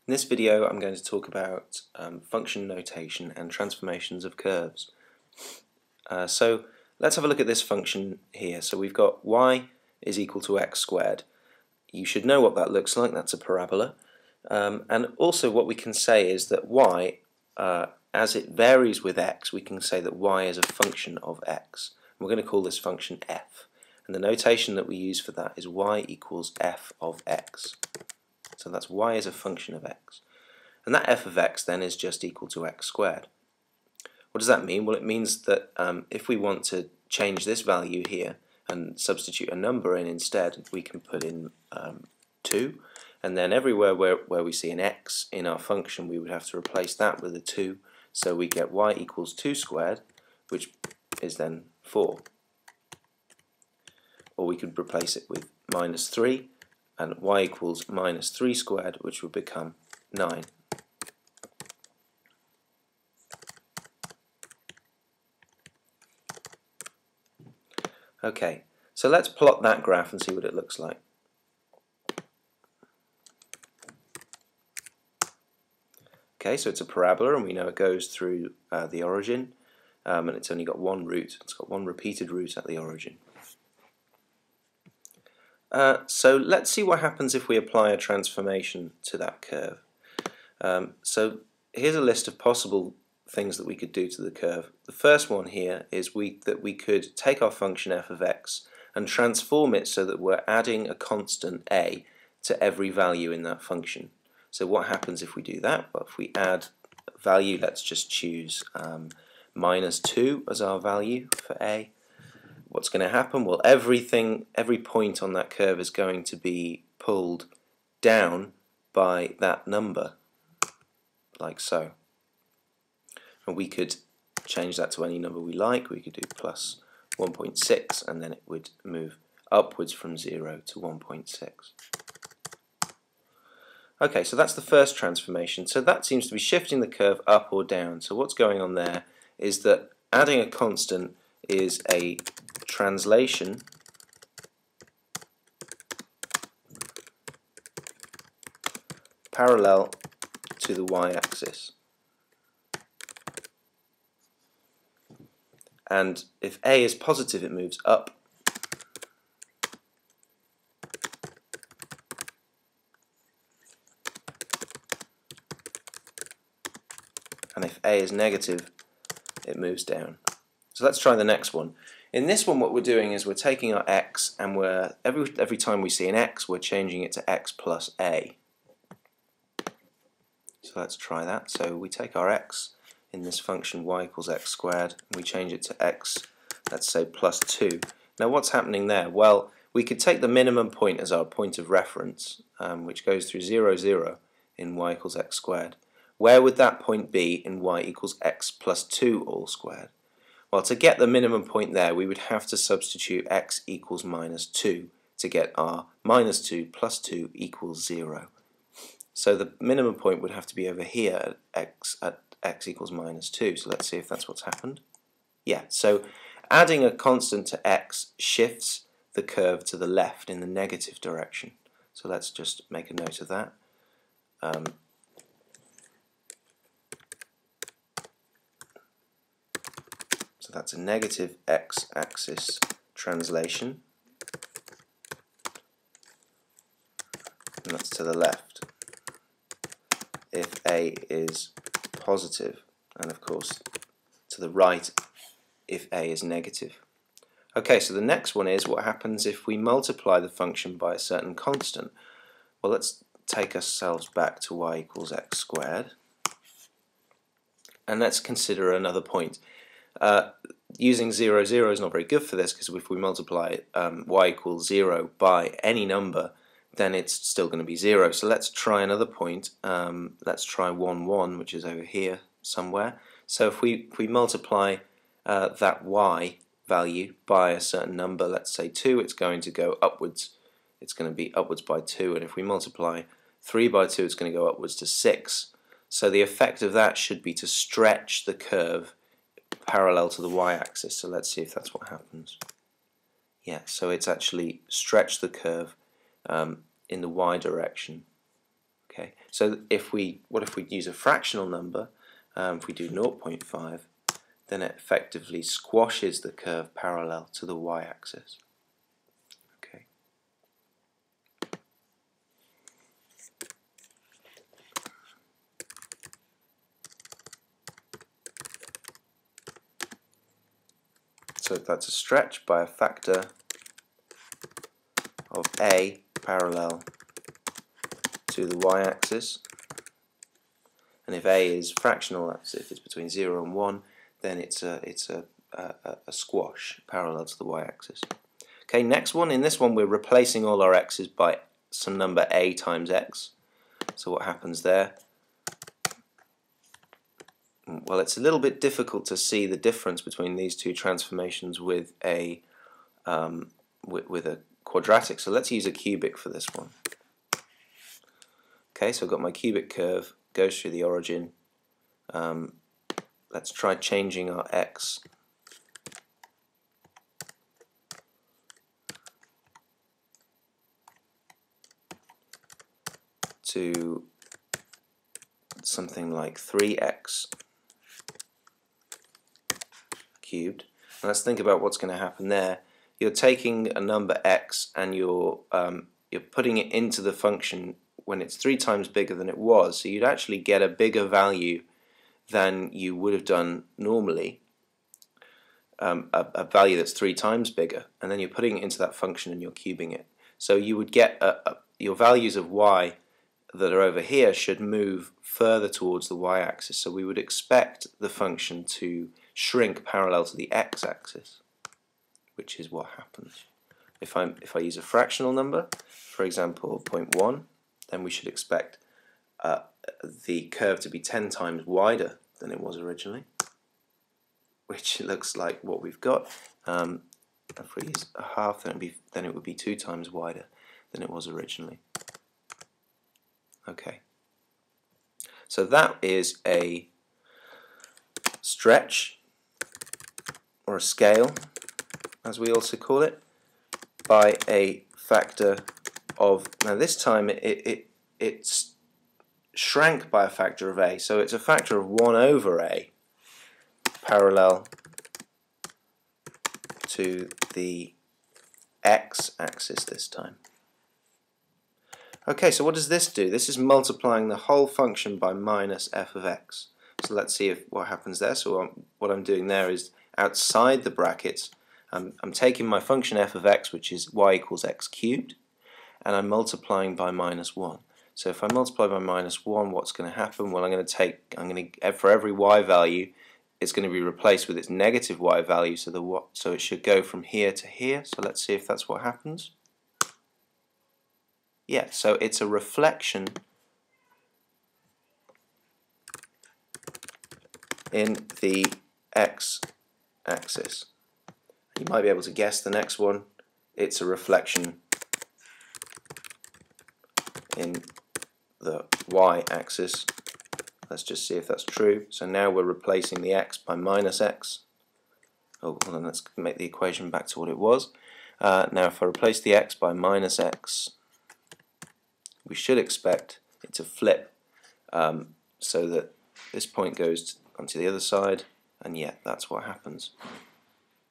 In this video I'm going to talk about function notation and transformations of curves. So let's have a look at this function here. So we've got y is equal to x squared. You should know what that looks like. That's a parabola. And also what we can say is that y, as it varies with x, we can say that y is a function of x. And we're going to call this function f. And the notation that we use for that is y equals f of x. So that's y is a function of x. And that f of x then is just equal to x squared. What does that mean? Well, it means that if we want to change this value here and substitute a number in instead, we can put in 2, and then everywhere where we see an x in our function, we would have to replace that with a 2, so we get y equals 2 squared, which is then 4. Or we could replace it with minus 3, and y equals minus 3 squared, which would become 9. Okay, so let's plot that graph and see what it looks like. Okay, so it's a parabola, and we know it goes through the origin, and it's only got one root. It's got one repeated root at the origin. So let's see what happens if we apply a transformation to that curve. So here's a list of possible things that we could do to the curve. The first one here is that we could take our function f of x and transform it so that we're adding a constant a to every value in that function. So what happens if we do that? Well, if we add a value, let's just choose minus 2 as our value for a. What's going to happen? Well, every point on that curve is going to be pulled down by that number, like so. And we could change that to any number we like. We could do plus 1.6, and then it would move upwards from 0 to 1.6. Okay, so that's the first transformation. So that seems to be shifting the curve up or down. So what's going on there is that adding a constant is a translation parallel to the y-axis. And if a is positive, it moves up. And if a is negative, it moves down. So let's try the next one. In this one, what we're doing is we're taking our x, and every time we see an x, we're changing it to x plus a. So let's try that. So we take our x in this function y equals x squared, and we change it to x, let's say plus 2. Now what's happening there? Well, we could take the minimum point as our point of reference, which goes through 0, 0 in y equals x squared. Where would that point be in y equals x plus 2 all squared? Well, to get the minimum point there, we would have to substitute x equals minus 2 to get our minus 2 plus 2 equals 0. So the minimum point would have to be over here at x equals minus 2. So let's see if that's what's happened. Yeah, so adding a constant to x shifts the curve to the left in the negative direction. So let's just make a note of that. So that's a negative x-axis translation, and that's to the left if a is positive, and of course to the right if a is negative. Okay, so the next one is what happens if we multiply the function by a certain constant. Well, let's take ourselves back to y equals x squared, and let's consider another point. Using 0, 0 is not very good for this, because if we multiply y equals 0 by any number, then it's still going to be 0. So let's try another point. Let's try 1, 1, which is over here somewhere. So if we multiply that y value by a certain number, let's say 2, it's going to go upwards. It's going to be upwards by 2, and if we multiply 3 by 2, it's going to go upwards to 6. So the effect of that should be to stretch the curve parallel to the y-axis. So let's see if that's what happens. Yeah, so it's actually stretched the curve in the y direction. Okay, so what if we use a fractional number? If we do 0.5, then it effectively squashes the curve parallel to the y-axis. Okay. So that's a stretch by a factor of a parallel to the y-axis. And if a is fractional, that's if it's between 0 and 1, then it's a squash parallel to the y-axis. Okay, next one. In this one, we're replacing all our x's by some number a times x. So what happens there? Well, it's a little bit difficult to see the difference between these two transformations with a quadratic. So let's use a cubic for this one. Okay, so I've got my cubic curve, goes through the origin. Let's try changing our x to something like 3x cubed. And let's think about what's going to happen there. You're taking a number x and you're putting it into the function when it's 3 times bigger than it was, so you'd actually get a bigger value than you would have done normally, a value that's 3 times bigger, and then you're putting it into that function and you're cubing it. So you would get your values of y that are over here should move further towards the y-axis, so we would expect the function to shrink parallel to the x-axis, which is what happens. If I use a fractional number, for example 0.1, then we should expect the curve to be 10 times wider than it was originally, which looks like what we've got. If we use a half, then it would be 2 times wider than it was originally. Okay, so that is a stretch, or a scale, as we also call it, by a factor of, now this time it's shrank by a factor of a, so it's a factor of 1 over a parallel to the x-axis this time. Okay, so what does this do? This is multiplying the whole function by minus f of x. So let's see what happens there. So what I'm doing there is outside the brackets, I'm taking my function f of x, which is y equals x cubed, and I'm multiplying by minus 1. So if I multiply by minus 1, what's going to happen? Well, for every y value, it's going to be replaced with its negative y value, so it should go from here to here. So let's see if that's what happens. Yeah, so it's a reflection in the x-axis. You might be able to guess the next one. It's a reflection in the y-axis. Let's just see if that's true. So now we're replacing the x by minus x. Oh, well, then let's make the equation back to what it was. Now if I replace the x by minus x, we should expect it to flip so that this point goes onto the other side, and yeah, that's what happens.